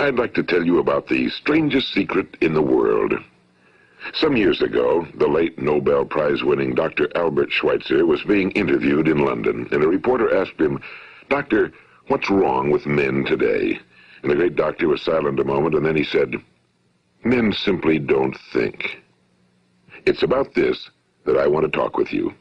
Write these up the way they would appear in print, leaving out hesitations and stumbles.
I'd like to tell you about the strangest secret in the world. Some years ago, the late Nobel Prize-winning Dr. Albert Schweitzer was being interviewed in London, and a reporter asked him, "Doctor, what's wrong with men today?" And the great doctor was silent a moment, and then he said, "Men simply don't think." It's about this that I want to talk with you.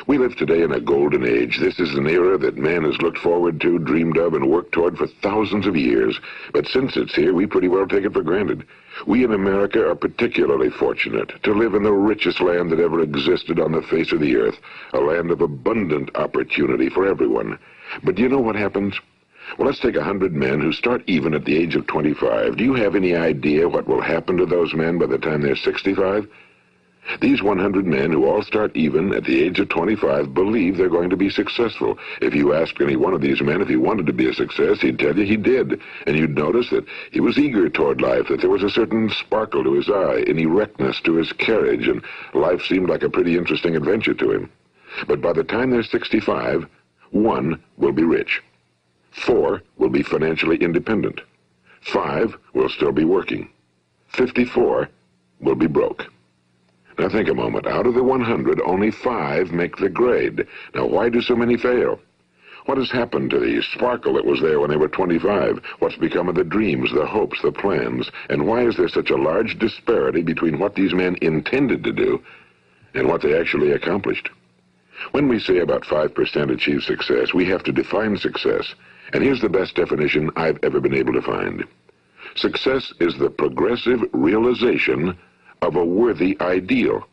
We live today in a golden age. This is an era that man has looked forward to, dreamed of, and worked toward for thousands of years. But since it's here, we pretty well take it for granted. We in America are particularly fortunate to live in the richest land that ever existed on the face of the earth, a land of abundant opportunity for everyone. But do you know what happens? Well, let's take 100 men who start even at the age of 25. Do you have any idea what will happen to those men by the time they're 65? These 100 men who all start even at the age of 25 believe they're going to be successful. If you asked any one of these men if he wanted to be a success, he'd tell you he did. And you'd notice that he was eager toward life, that there was a certain sparkle to his eye, an erectness to his carriage, and life seemed like a pretty interesting adventure to him. But by the time they're 65, 1 will be rich. 4 will be financially independent. 5 will still be working. 54 will be broke. Now think a moment. Out of the 100, only 5 make the grade. Now why do so many fail? What has happened to the sparkle that was there when they were 25? What's become of the dreams, the hopes, the plans? And why is there such a large disparity between what these men intended to do and what they actually accomplished? When we say about 5% achieve success, we have to define success. And here's the best definition I've ever been able to find. Success is the progressive realization of a worthy ideal.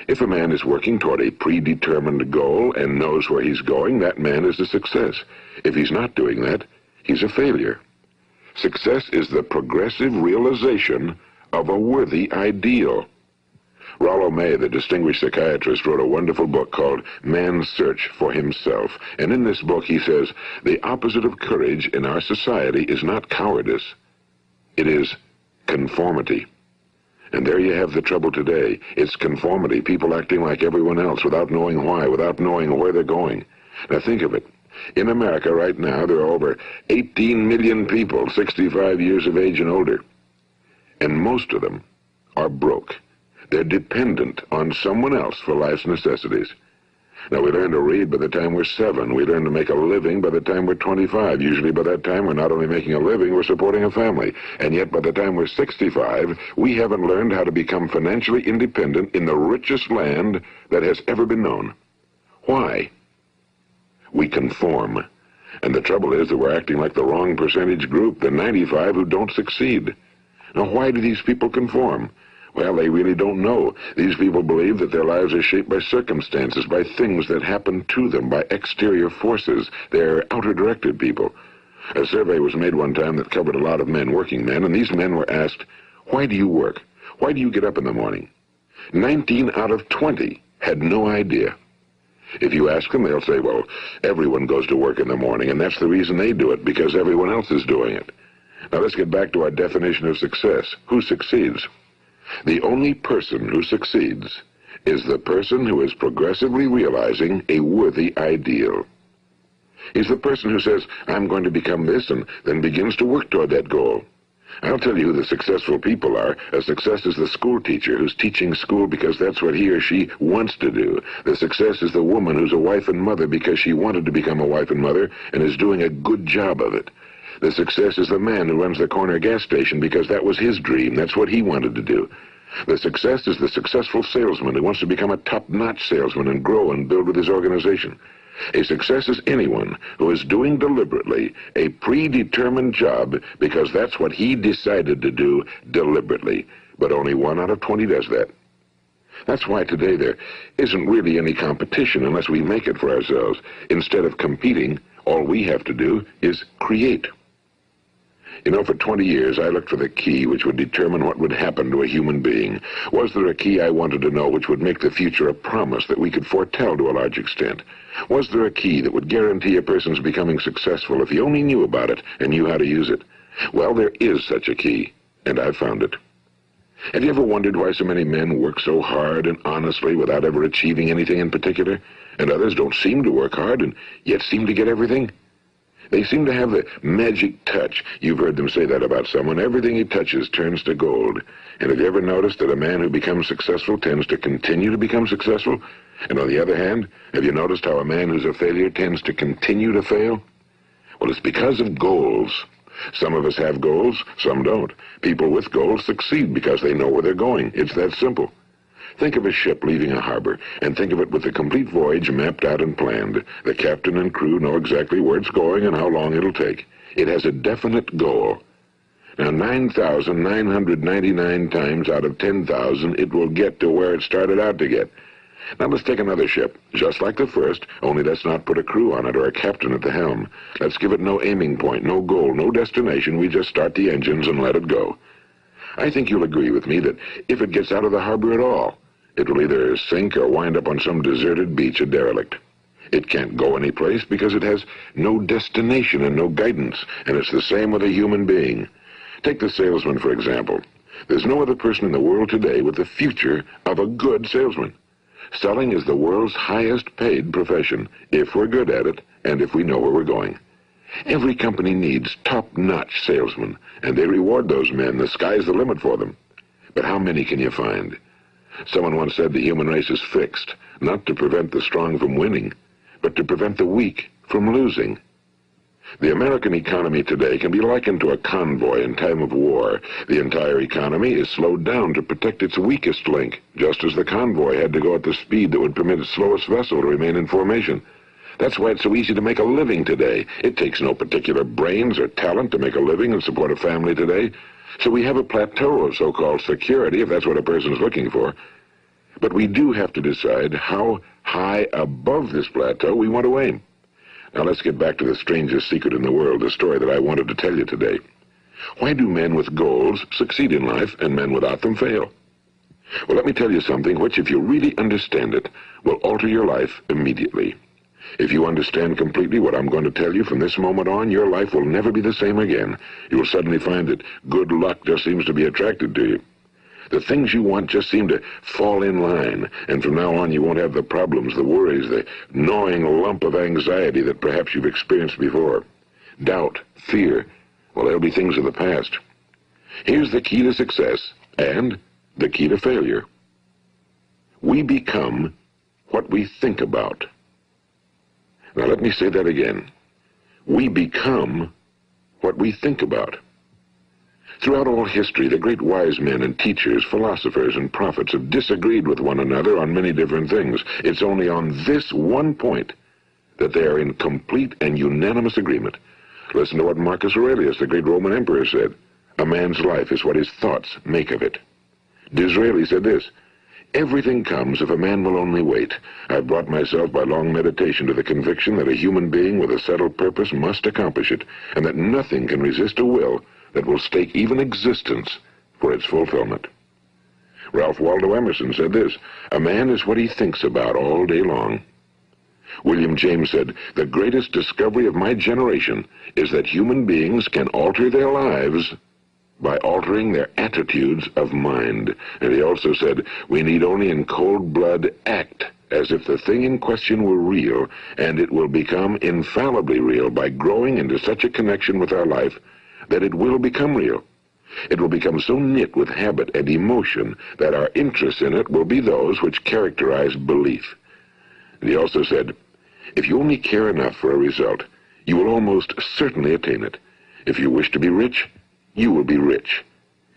If a man is working toward a predetermined goal and knows where he's going, that man is a success. If he's not doing that, he's a failure. Success is the progressive realization of a worthy ideal. Rollo May, the distinguished psychiatrist, wrote a wonderful book called Man's Search for Himself. And in this book he says, the opposite of courage in our society is not cowardice. It is conformity. And there you have the trouble today. It's conformity, people acting like everyone else without knowing why, without knowing where they're going. Now think of it. In America right now, there are over 18 million people 65 years of age and older. And most of them are broke. They're dependent on someone else for life's necessities. Now, we learn to read by the time we're 7. We learn to make a living by the time we're 25. Usually by that time, we're not only making a living, we're supporting a family. And yet, by the time we're 65, we haven't learned how to become financially independent in the richest land that has ever been known. Why? We conform. And the trouble is that we're acting like the wrong percentage group, the 95 who don't succeed. Now, why do these people conform? Well, they really don't know. These people believe that their lives are shaped by circumstances, by things that happen to them, by exterior forces. They're outer-directed people. A survey was made one time that covered a lot of men, working men, and these men were asked, "Why do you work? Why do you get up in the morning?" 19 out of 20 had no idea. If you ask them, they'll say, well, everyone goes to work in the morning, and that's the reason they do it, because everyone else is doing it. Now let's get back to our definition of success. Who succeeds? The only person who succeeds is the person who is progressively realizing a worthy ideal. He's the person who says, I'm going to become this, and then begins to work toward that goal. I'll tell you who the successful people are. A success is the school teacher who's teaching school because that's what he or she wants to do. The success is the woman who's a wife and mother because she wanted to become a wife and mother and is doing a good job of it. The success is the man who runs the corner gas station because that was his dream. That's what he wanted to do. The success is the successful salesman who wants to become a top-notch salesman and grow and build with his organization. A success is anyone who is doing deliberately a predetermined job because that's what he decided to do deliberately. But only 1 out of 20 does that. That's why today there isn't really any competition unless we make it for ourselves. Instead of competing, all we have to do is create. You know, for 20 years, I looked for the key which would determine what would happen to a human being. Was there a key I wanted to know which would make the future a promise that we could foretell to a large extent? Was there a key that would guarantee a person's becoming successful if he only knew about it and knew how to use it? Well, there is such a key, and I've found it. Have you ever wondered why so many men work so hard and honestly without ever achieving anything in particular, and others don't seem to work hard and yet seem to get everything? They seem to have the magic touch. You've heard them say that about someone. Everything he touches turns to gold. And have you ever noticed that a man who becomes successful tends to continue to become successful? And on the other hand, have you noticed how a man who's a failure tends to continue to fail? Well, it's because of goals. Some of us have goals, some don't. People with goals succeed because they know where they're going. It's that simple. Think of a ship leaving a harbor, and think of it with the complete voyage mapped out and planned. The captain and crew know exactly where it's going and how long it'll take. It has a definite goal. Now, 9,999 times out of 10,000, it will get to where it started out to get. Now, let's take another ship, just like the first, only let's not put a crew on it or a captain at the helm. Let's give it no aiming point, no goal, no destination. We just start the engines and let it go. I think you'll agree with me that if it gets out of the harbor at all, it will either sink or wind up on some deserted beach, a derelict. It can't go anyplace because it has no destination and no guidance, and it's the same with a human being. Take the salesman, for example. There's no other person in the world today with the future of a good salesman. Selling is the world's highest paid profession, if we're good at it and if we know where we're going. Every company needs top-notch salesmen, and they reward those men. The sky's the limit for them. But how many can you find? Someone once said the human race is fixed, not to prevent the strong from winning, but to prevent the weak from losing. The American economy today can be likened to a convoy in time of war. The entire economy is slowed down to protect its weakest link, just as the convoy had to go at the speed that would permit its slowest vessel to remain in formation. That's why it's so easy to make a living today. It takes no particular brains or talent to make a living and support a family today. So we have a plateau of so-called security, if that's what a person's looking for. But we do have to decide how high above this plateau we want to aim. Now let's get back to the strangest secret in the world, the story that I wanted to tell you today. Why do men with goals succeed in life and men without them fail? Well, let me tell you something which, if you really understand it, will alter your life immediately. If you understand completely what I'm going to tell you from this moment on, your life will never be the same again. You'll suddenly find that good luck just seems to be attracted to you. The things you want just seem to fall in line, and from now on you won't have the problems, the worries, the gnawing lump of anxiety that perhaps you've experienced before. Doubt, fear, well, they'll be things of the past. Here's the key to success and the key to failure. We become what we think about. Now let me say that again. We become what we think about. Throughout all history, the great wise men and teachers, philosophers and prophets have disagreed with one another on many different things. It's only on this one point that they are in complete and unanimous agreement. Listen to what Marcus Aurelius, the great Roman emperor, said. A man's life is what his thoughts make of it. Disraeli said this. Everything comes if a man will only wait. I've brought myself by long meditation to the conviction that a human being with a settled purpose must accomplish it, and that nothing can resist a will that will stake even existence for its fulfillment. Ralph Waldo Emerson said this, a man is what he thinks about all day long. William James said, the greatest discovery of my generation is that human beings can alter their lives by altering their attitudes of mind. And he also said, we need only in cold blood act as if the thing in question were real, and it will become infallibly real by growing into such a connection with our life that it will become real. It will become so knit with habit and emotion that our interest in it will be those which characterize belief. And he also said, if you only care enough for a result, you will almost certainly attain it. If you wish to be rich, you will be rich.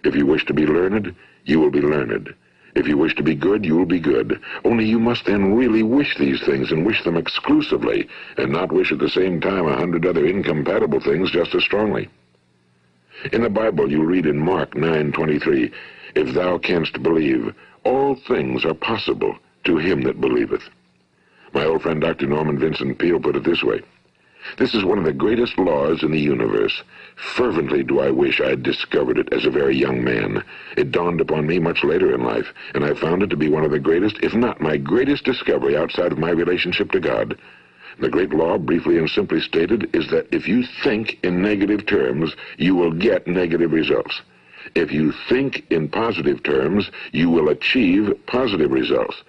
If you wish to be learned, you will be learned. If you wish to be good, you will be good. Only you must then really wish these things and wish them exclusively, and not wish at the same time 100 other incompatible things just as strongly. In the Bible, you read in Mark 9:23, if thou canst believe, all things are possible to him that believeth. My old friend Dr. Norman Vincent Peale put it this way, this is one of the greatest laws in the universe. Fervently do I wish I had discovered it as a very young man. It dawned upon me much later in life, and I found it to be one of the greatest, if not my greatest discovery outside of my relationship to God. The great law, briefly and simply stated, is that if you think in negative terms, you will get negative results. If you think in positive terms, you will achieve positive results.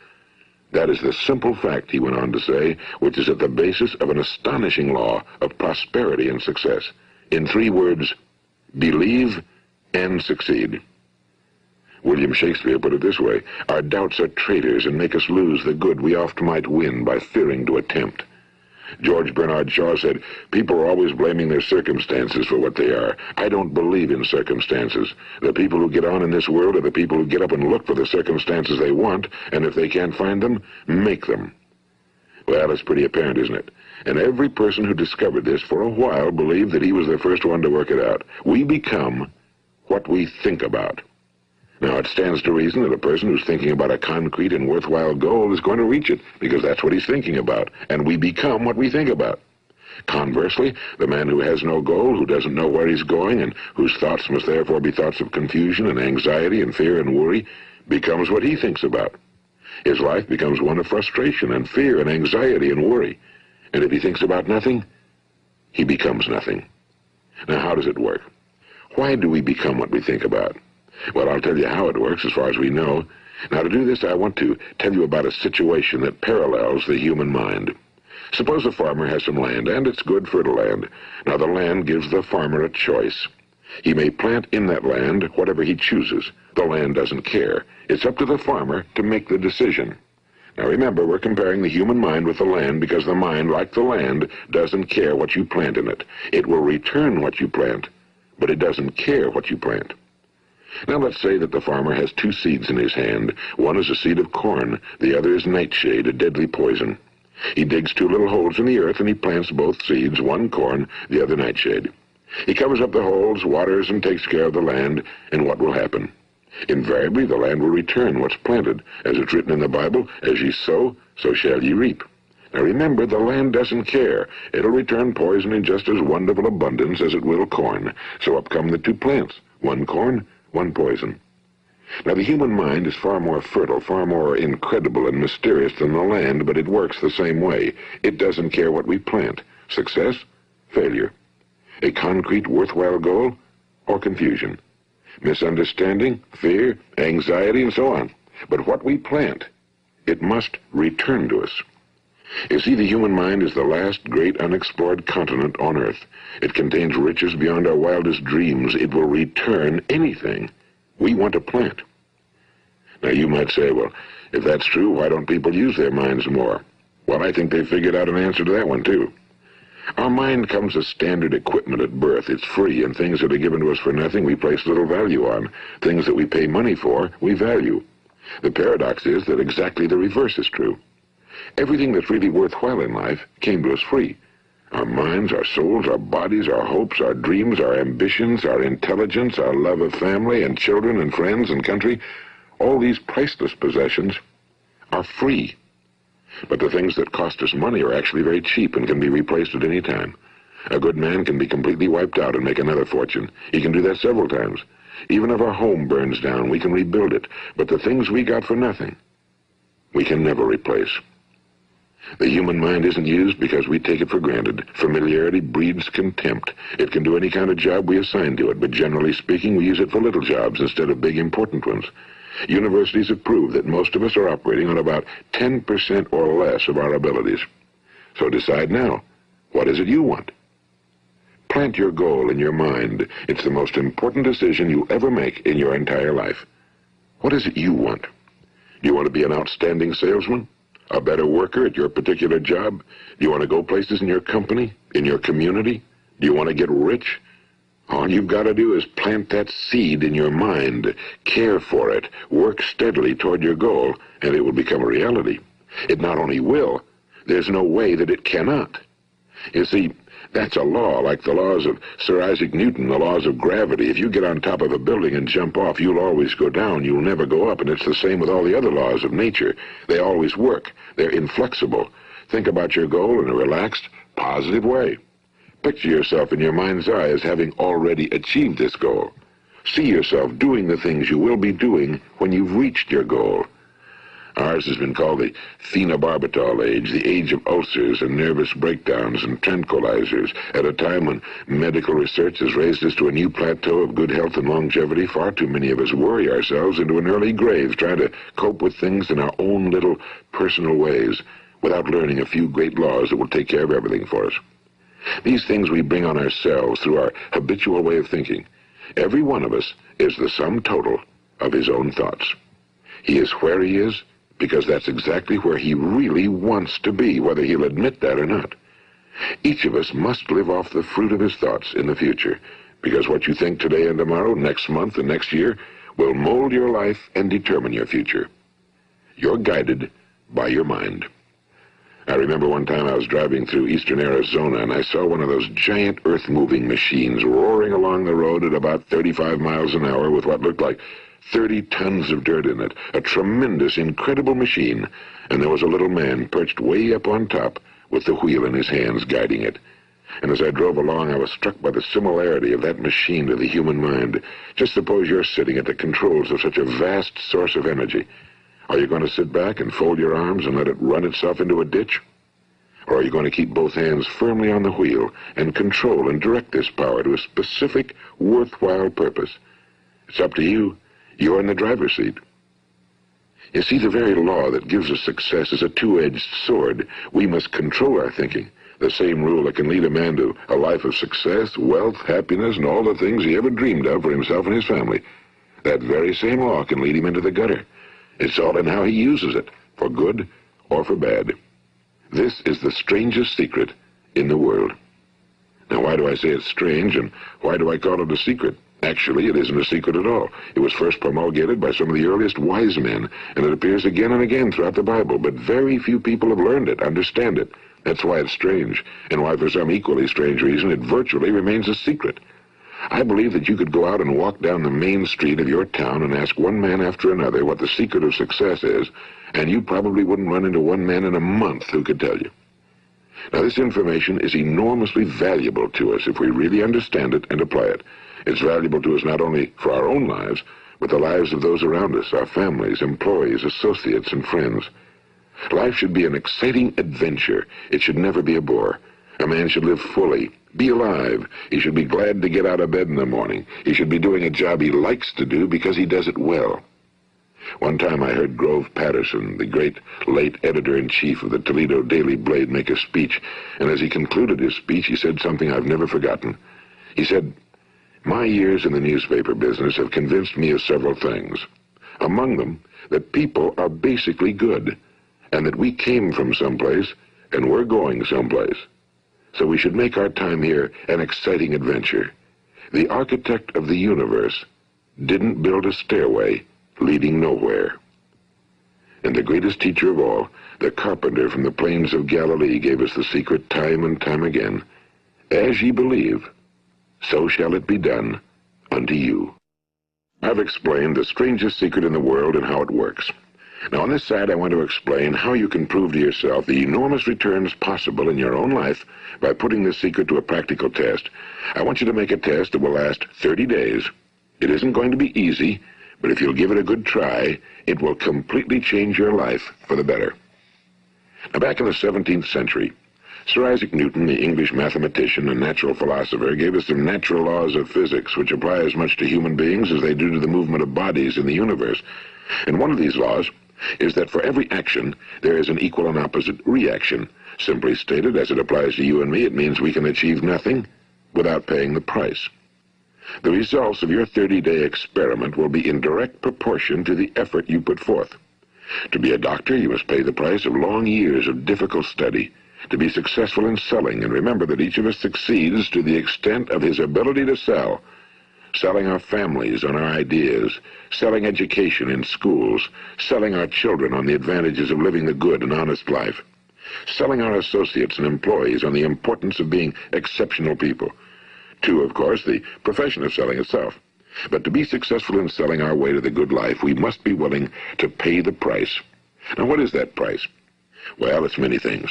That is the simple fact, he went on to say, which is at the basis of an astonishing law of prosperity and success. In 3 words, believe and succeed. William Shakespeare put it this way: our doubts are traitors and make us lose the good we oft might win by fearing to attempt. George Bernard Shaw said, people are always blaming their circumstances for what they are. I don't believe in circumstances. The people who get on in this world are the people who get up and look for the circumstances they want, and if they can't find them, make them. Well, it's pretty apparent, isn't it? And every person who discovered this for a while believed that he was the first one to work it out. We become what we think about. Now, it stands to reason that a person who's thinking about a concrete and worthwhile goal is going to reach it, because that's what he's thinking about, and we become what we think about. Conversely, the man who has no goal, who doesn't know where he's going, and whose thoughts must therefore be thoughts of confusion and anxiety and fear and worry, becomes what he thinks about. His life becomes one of frustration and fear and anxiety and worry. And if he thinks about nothing, he becomes nothing. Now, how does it work? Why do we become what we think about? Well, I'll tell you how it works as far as we know. Now, to do this, I want to tell you about a situation that parallels the human mind. Suppose a farmer has some land, and it's good fertile land. Now, the land gives the farmer a choice. He may plant in that land whatever he chooses. The land doesn't care. It's up to the farmer to make the decision. Now, remember, we're comparing the human mind with the land because the mind, like the land, doesn't care what you plant in it. It will return what you plant, but it doesn't care what you plant. Now, let's say that the farmer has 2 seeds in his hand. One is a seed of corn. The other is nightshade, a deadly poison. He digs 2 little holes in the earth, and he plants both seeds, one corn, the other nightshade. He covers up the holes, waters, and takes care of the land, and what will happen? Invariably, the land will return what's planted. As it's written in the Bible, as ye sow, so shall ye reap. Now remember, the land doesn't care. It'll return poison in just as wonderful abundance as it will corn. So up come the 2 plants, one corn, one poison. Now, the human mind is far more fertile, far more incredible and mysterious than the land, but it works the same way. It doesn't care what we plant. Success, failure. A concrete, worthwhile goal, or confusion. Misunderstanding, fear, anxiety, and so on. But what we plant, it must return to us. You see, the human mind is the last great unexplored continent on Earth. It contains riches beyond our wildest dreams. It will return anything we want to plant. Now, you might say, well, if that's true, why don't people use their minds more? Well, I think they figured out an answer to that one, too. Our mind comes as standard equipment at birth. It's free, and things that are given to us for nothing we place little value on. Things that we pay money for, we value. The paradox is that exactly the reverse is true. Everything that's really worthwhile in life came to us free. Our minds, our souls, our bodies, our hopes, our dreams, our ambitions, our intelligence, our love of family and children and friends and country, all these priceless possessions are free. But the things that cost us money are actually very cheap and can be replaced at any time. A good man can be completely wiped out and make another fortune. He can do that several times. Even if our home burns down, we can rebuild it. But the things we got for nothing, we can never replace. The human mind isn't used because we take it for granted. Familiarity breeds contempt. It can do any kind of job we assign to it, but generally speaking, we use it for little jobs instead of big, important ones. Universities have proved that most of us are operating on about 10% or less of our abilities. So decide now, what is it you want? Plant your goal in your mind. It's the most important decision you'll ever make in your entire life. What is it you want? Do you want to be an outstanding salesman? A better worker at your particular job? Do you want to go places in your company, in your community? Do you want to get rich? All you've got to do is plant that seed in your mind, care for it, work steadily toward your goal, and it will become a reality. It not only will, there's no way that it cannot. You see, that's a law, like the laws of Sir Isaac Newton, the laws of gravity. If you get on top of a building and jump off, you'll always go down. You'll never go up, and it's the same with all the other laws of nature. They always work. They're inflexible. Think about your goal in a relaxed, positive way. Picture yourself in your mind's eye as having already achieved this goal. See yourself doing the things you will be doing when you've reached your goal. Ours has been called the phenobarbital age, the age of ulcers and nervous breakdowns and tranquilizers, at a time when medical research has raised us to a new plateau of good health and longevity. Far too many of us worry ourselves into an early grave trying to cope with things in our own little personal ways without learning a few great laws that will take care of everything for us. These things we bring on ourselves through our habitual way of thinking. Every one of us is the sum total of his own thoughts. He is where he is because that's exactly where he really wants to be, whether he'll admit that or not. Each of us must live off the fruit of his thoughts in the future, because what you think today and tomorrow, next month and next year, will mold your life and determine your future. You're guided by your mind. I remember one time I was driving through eastern Arizona, and I saw one of those giant earth-moving machines roaring along the road at about 35 miles an hour with what looked like 30 tons of dirt in it. A tremendous, incredible machine, and there was a little man perched way up on top with the wheel in his hands guiding it. And as I drove along, I was struck by the similarity of that machine to the human mind. Just suppose you're sitting at the controls of such a vast source of energy. Are you going to sit back and fold your arms and let it run itself into a ditch? Or are you going to keep both hands firmly on the wheel and control and direct this power to a specific, worthwhile purpose? It's up to you. You're in the driver's seat. You see, the very law that gives us success is a two-edged sword. We must control our thinking. The same rule that can lead a man to a life of success, wealth, happiness, and all the things he ever dreamed of for himself and his family. That very same law can lead him into the gutter. It's all in how he uses it, for good or for bad. This is the strangest secret in the world. Now, why do I say it's strange, and why do I call it a secret? Actually, it isn't a secret at all. It was first promulgated by some of the earliest wise men, and it appears again and again throughout the Bible, but very few people have learned it, understand it. That's why it's strange, and why for some equally strange reason it virtually remains a secret. I believe that you could go out and walk down the main street of your town and ask one man after another what the secret of success is, and you probably wouldn't run into one man in a month who could tell you. Now, this information is enormously valuable to us if we really understand it and apply it. It's valuable to us not only for our own lives, but the lives of those around us, our families, employees, associates, and friends. Life should be an exciting adventure. It should never be a bore. A man should live fully, be alive. He should be glad to get out of bed in the morning. He should be doing a job he likes to do because he does it well. One time I heard Grove Patterson, the great late editor-in-chief of the Toledo Daily Blade, make a speech, and as he concluded his speech, he said something I've never forgotten. He said, "My years in the newspaper business have convinced me of several things. Among them, that people are basically good, and that we came from someplace, and we're going someplace. So we should make our time here an exciting adventure. The architect of the universe didn't build a stairway leading nowhere." And the greatest teacher of all, the carpenter from the plains of Galilee, gave us the secret time and time again. As ye believe, so shall it be done unto you. I've explained the strangest secret in the world and how it works. Now, on this side, I want to explain how you can prove to yourself the enormous returns possible in your own life by putting this secret to a practical test. I want you to make a test that will last 30 days. It isn't going to be easy, but if you'll give it a good try, it will completely change your life for the better. Now, back in the 17th century, Sir Isaac Newton, the English mathematician and natural philosopher, gave us some natural laws of physics which apply as much to human beings as they do to the movement of bodies in the universe. And one of these laws is that for every action, there is an equal and opposite reaction. Simply stated, as it applies to you and me, it means we can achieve nothing without paying the price. The results of your 30-day experiment will be in direct proportion to the effort you put forth. To be a doctor, you must pay the price of long years of difficult study. To be successful in selling, and remember that each of us succeeds to the extent of his ability to sell. Selling our families on our ideas, selling education in schools, selling our children on the advantages of living the good and honest life, selling our associates and employees on the importance of being exceptional people. To, of course, the profession of selling itself. But to be successful in selling our way to the good life, we must be willing to pay the price. Now, what is that price? Well, it's many things.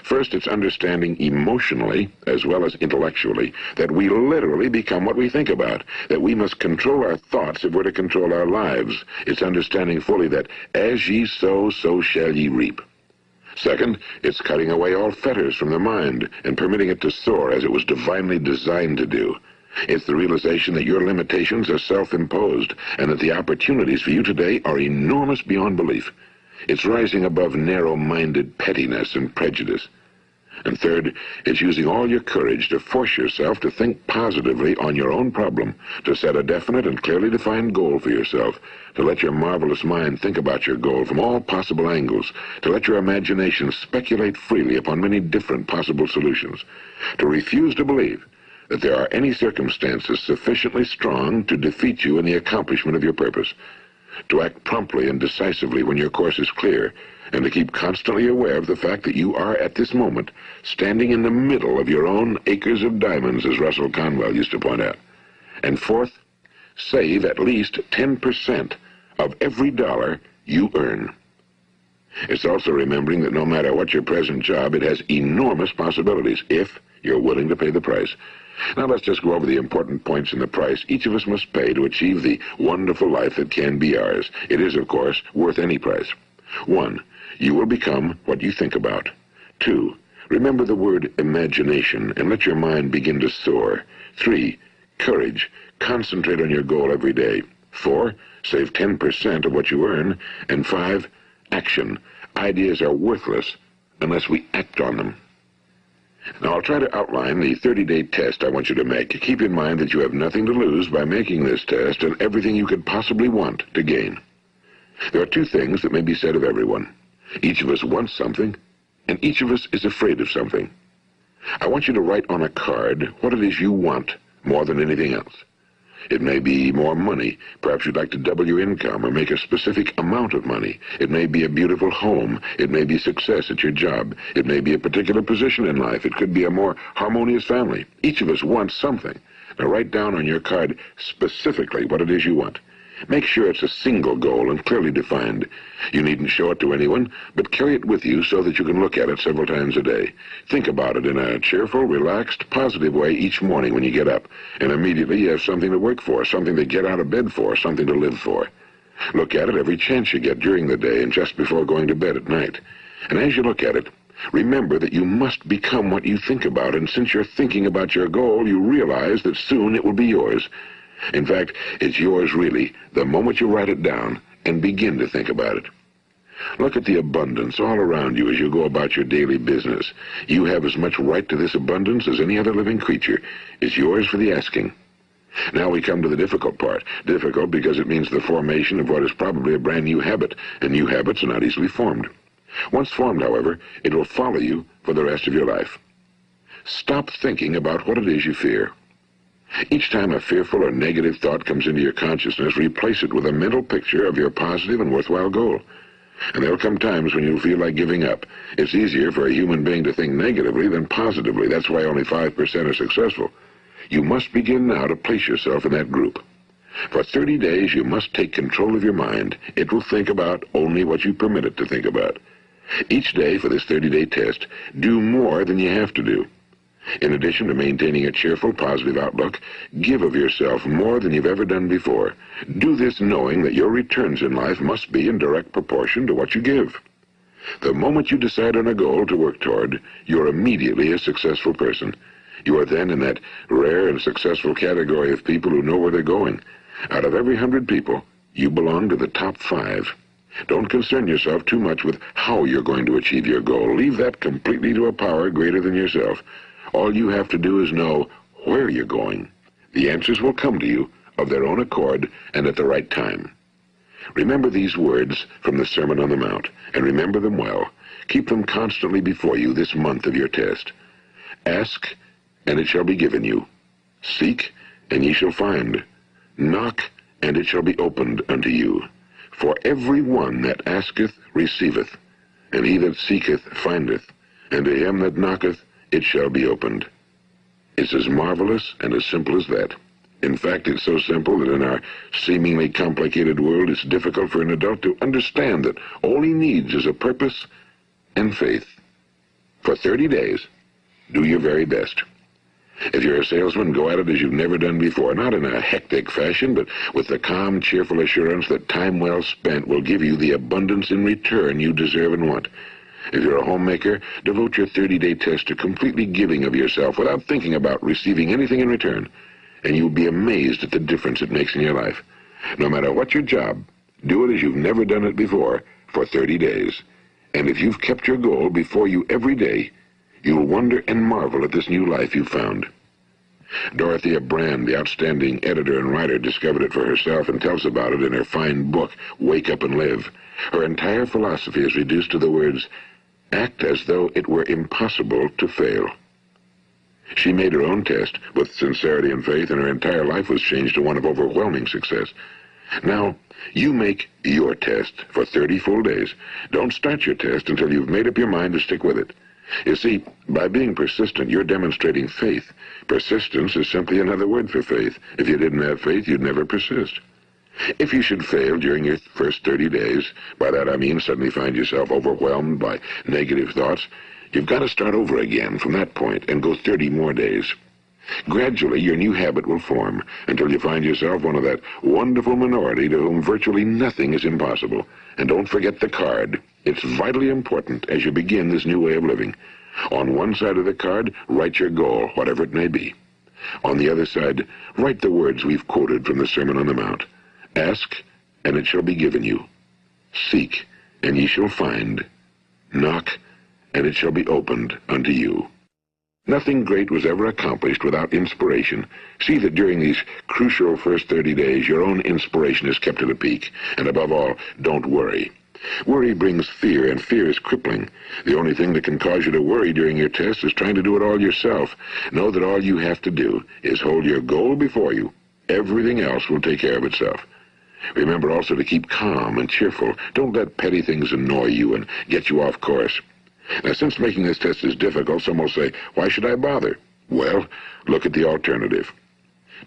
First, it's understanding emotionally, as well as intellectually, that we literally become what we think about, that we must control our thoughts if we're to control our lives. It's understanding fully that as ye sow, so shall ye reap. Second, it's cutting away all fetters from the mind and permitting it to soar as it was divinely designed to do. It's the realization that your limitations are self-imposed and that the opportunities for you today are enormous beyond belief. It's rising above narrow-minded pettiness and prejudice. And third, it's using all your courage to force yourself to think positively on your own problem, to set a definite and clearly defined goal for yourself, to let your marvelous mind think about your goal from all possible angles, to let your imagination speculate freely upon many different possible solutions, to refuse to believe that there are any circumstances sufficiently strong to defeat you in the accomplishment of your purpose, to act promptly and decisively when your course is clear, and to keep constantly aware of the fact that you are at this moment standing in the middle of your own acres of diamonds, as Russell Conwell used to point out. And fourth, save at least 10% of every dollar you earn. It's also remembering that no matter what your present job, it has enormous possibilities if you're willing to pay the price. Now let's just go over the important points in the price each of us must pay to achieve the wonderful life that can be ours. It is, of course, worth any price. 1. You will become what you think about. 2. Remember the word imagination and let your mind begin to soar. 3. Courage. Concentrate on your goal every day. 4. Save 10% of what you earn. And 5. Action. Ideas are worthless unless we act on them. Now, I'll try to outline the 30-day test I want you to make. Keep in mind that you have nothing to lose by making this test and everything you could possibly want to gain. There are two things that may be said of everyone. Each of us wants something, and each of us is afraid of something. I want you to write on a card what it is you want more than anything else. It may be more money. Perhaps you'd like to double your income or make a specific amount of money. It may be a beautiful home. It may be success at your job. It may be a particular position in life. It could be a more harmonious family. Each of us wants something. Now write down on your card specifically what it is you want. Make sure it's a single goal and clearly defined. You needn't show it to anyone, but carry it with you so that you can look at it several times a day. Think about it in a cheerful, relaxed, positive way each morning when you get up, and immediately you have something to work for, something to get out of bed for, something to live for. Look at it every chance you get during the day and just before going to bed at night. And as you look at it, remember that you must become what you think about, and since you're thinking about your goal, you realize that soon it will be yours. In fact, it's yours really the moment you write it down and begin to think about it. Look at the abundance all around you as you go about your daily business. You have as much right to this abundance as any other living creature. It's yours for the asking. Now we come to the difficult part. Difficult because it means the formation of what is probably a brand new habit, and new habits are not easily formed. Once formed, however, it will follow you for the rest of your life. Stop thinking about what it is you fear. Each time a fearful or negative thought comes into your consciousness, replace it with a mental picture of your positive and worthwhile goal. And there'll come times when you'll feel like giving up. It's easier for a human being to think negatively than positively. That's why only 5% are successful. You must begin now to place yourself in that group. For 30 days, you must take control of your mind. It will think about only what you permit it to think about. Each day for this 30-day test, do more than you have to do. In addition to maintaining a cheerful, positive outlook, give of yourself more than you've ever done before. Do this knowing that your returns in life must be in direct proportion to what you give. The moment you decide on a goal to work toward, you're immediately a successful person. You are then in that rare and successful category of people who know where they're going. Out of every 100 people, you belong to the top 5. Don't concern yourself too much with how you're going to achieve your goal. Leave that completely to a power greater than yourself. All you have to do is know where you're going. The answers will come to you of their own accord and at the right time. Remember these words from the Sermon on the Mount, and remember them well. Keep them constantly before you this month of your test. Ask, and it shall be given you. Seek, and ye shall find. Knock, and it shall be opened unto you. For every one that asketh receiveth, and he that seeketh findeth, and to him that knocketh it shall be opened. It's as marvelous and as simple as that. In fact, it's so simple that in our seemingly complicated world, it's difficult for an adult to understand that all he needs is a purpose and faith. For 30 days, do your very best. If you're a salesman, go at it as you've never done before, not in a hectic fashion, but with the calm, cheerful assurance that time well spent will give you the abundance in return you deserve and want. If you're a homemaker, devote your 30-day test to completely giving of yourself without thinking about receiving anything in return, and you'll be amazed at the difference it makes in your life. No matter what your job, do it as you've never done it before for 30 days. And if you've kept your goal before you every day, you'll wonder and marvel at this new life you've found. Dorothea Brand, the outstanding editor and writer, discovered it for herself and tells about it in her fine book, Wake Up and Live. Her entire philosophy is reduced to the words, act as though it were impossible to fail. She made her own test with sincerity and faith, and her entire life was changed to one of overwhelming success. Now, you make your test for 30 full days. Don't start your test until you've made up your mind to stick with it. You see, by being persistent, you're demonstrating faith. Persistence is simply another word for faith. If you didn't have faith, you'd never persist. If you should fail during your first 30 days, by that I mean suddenly find yourself overwhelmed by negative thoughts, you've got to start over again from that point and go 30 more days. Gradually, your new habit will form until you find yourself one of that wonderful minority to whom virtually nothing is impossible. And don't forget the card. It's vitally important as you begin this new way of living. On one side of the card, write your goal, whatever it may be. On the other side, write the words we've quoted from the Sermon on the Mount. Ask, and it shall be given you. Seek, and ye shall find. Knock, and it shall be opened unto you. Nothing great was ever accomplished without inspiration. See that during these crucial first 30 days, your own inspiration is kept at a peak. And above all, don't worry. Worry brings fear, and fear is crippling. The only thing that can cause you to worry during your test is trying to do it all yourself. Know that all you have to do is hold your goal before you. Everything else will take care of itself. Remember also to keep calm and cheerful. Don't let petty things annoy you and get you off course. Now, since making this test is difficult, some will say, why should I bother? Well, look at the alternative.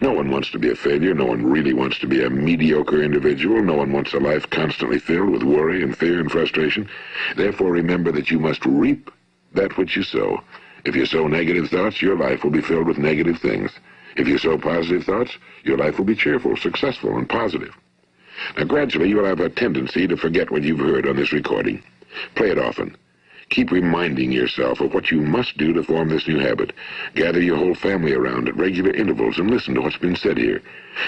No one wants to be a failure. No one really wants to be a mediocre individual. No one wants a life constantly filled with worry and fear and frustration. Therefore, remember that you must reap that which you sow. If you sow negative thoughts, your life will be filled with negative things. If you sow positive thoughts, your life will be cheerful, successful, and positive. Now, gradually, you'll have a tendency to forget what you've heard on this recording. Play it often. Keep reminding yourself of what you must do to form this new habit. Gather your whole family around at regular intervals and listen to what's been said here.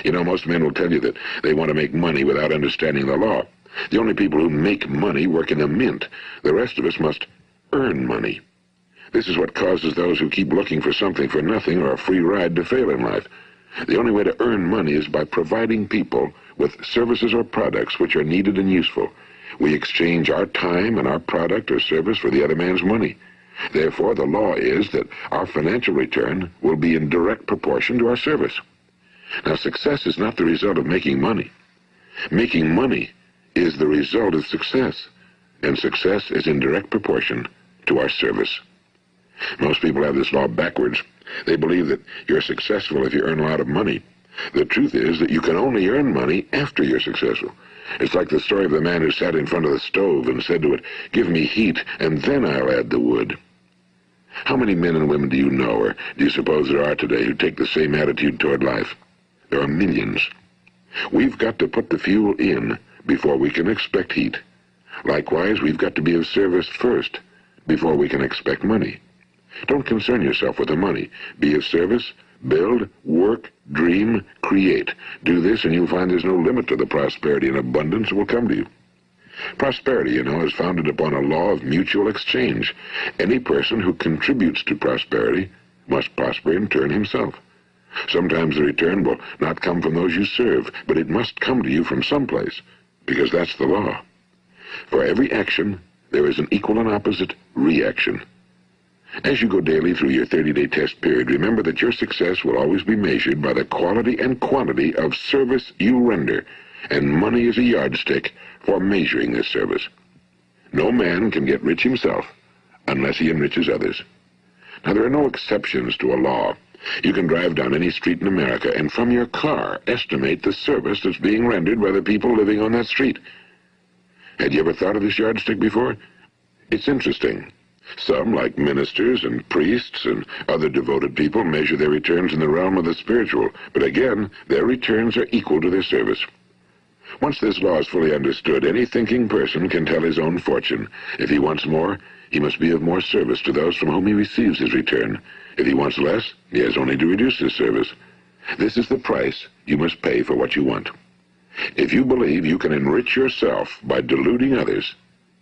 You know, most men will tell you that they want to make money without understanding the law. The only people who make money work in a mint. The rest of us must earn money. This is what causes those who keep looking for something for nothing or a free ride to fail in life. The only way to earn money is by providing people with services or products which are needed and useful. We exchange our time and our product or service for the other man's money. Therefore, the law is that our financial return will be in direct proportion to our service. Now, success is not the result of making money. Making money is the result of success, and success is in direct proportion to our service. Most people have this law backwards. They believe that you're successful if you earn a lot of money. The truth is that you can only earn money after you're successful. It's like the story of the man who sat in front of the stove and said to it, "Give me heat, and then I'll add the wood." How many men and women do you know, or do you suppose there are today, who take the same attitude toward life? There are millions. We've got to put the fuel in before we can expect heat. Likewise, we've got to be of service first before we can expect money. Don't concern yourself with the money. Be of service, build, work, dream, create. Do this, and you'll find there's no limit to the prosperity and abundance that will come to you. Prosperity, you know, is founded upon a law of mutual exchange. Any person who contributes to prosperity must prosper in turn himself. Sometimes the return will not come from those you serve, but it must come to you from someplace, because that's the law. For every action, there is an equal and opposite reaction. As you go daily through your 30-day test period, remember that your success will always be measured by the quality and quantity of service you render, and money is a yardstick for measuring this service. No man can get rich himself unless he enriches others. Now, there are no exceptions to a law. You can drive down any street in America and from your car estimate the service that's being rendered by the people living on that street. Had you ever thought of this yardstick before? It's interesting. Some, like ministers and priests and other devoted people, measure their returns in the realm of the spiritual, but again, their returns are equal to their service. Once this law is fully understood, any thinking person can tell his own fortune. If he wants more, he must be of more service to those from whom he receives his return. If he wants less, he has only to reduce his service. This is the price you must pay for what you want. If you believe you can enrich yourself by deluding others,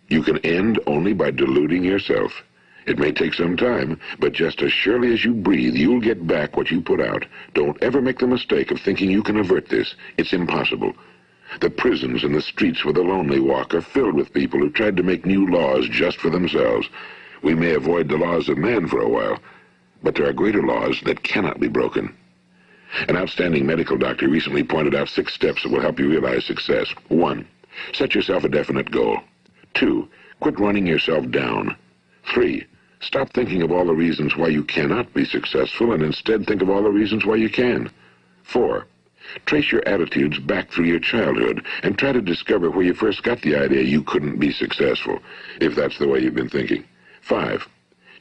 you can end only by deluding yourself. It may take some time, but just as surely as you breathe, you'll get back what you put out. Don't ever make the mistake of thinking you can avert this. It's impossible. The prisons and the streets where the lonely walk are filled with people who tried to make new laws just for themselves. We may avoid the laws of man for a while, but there are greater laws that cannot be broken. An outstanding medical doctor recently pointed out 6 steps that will help you realize success. 1. Set yourself a definite goal. 2. Quit running yourself down. 3. Stop thinking of all the reasons why you cannot be successful and instead think of all the reasons why you can. 4. Trace your attitudes back through your childhood and try to discover where you first got the idea you couldn't be successful, if that's the way you've been thinking. 5.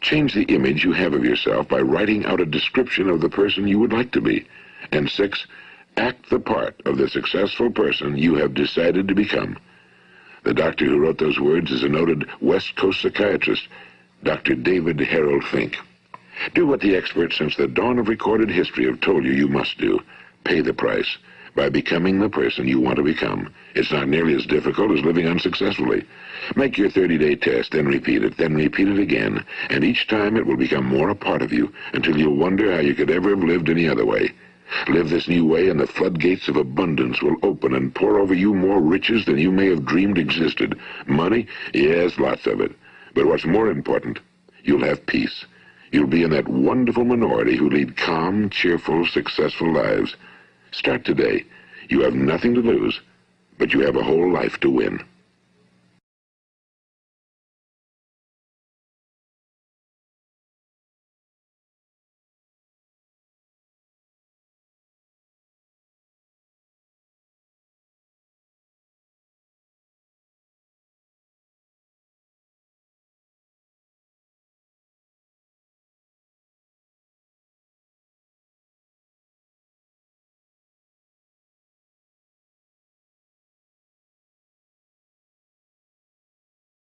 Change the image you have of yourself by writing out a description of the person you would like to be. And 6. Act the part of the successful person you have decided to become. The doctor who wrote those words is a noted West Coast psychiatrist, Dr. David Harold Fink. Do what the experts since the dawn of recorded history have told you must do. Pay the price by becoming the person you want to become. It's not nearly as difficult as living unsuccessfully. Make your 30-day test, then repeat it again, and each time it will become more a part of you until you'll wonder how you could ever have lived any other way. Live this new way and the floodgates of abundance will open and pour over you more riches than you may have dreamed existed. Money? Yes, lots of it. But what's more important, you'll have peace. You'll be in that wonderful minority who lead calm, cheerful, successful lives. Start today. You have nothing to lose, but you have a whole life to win.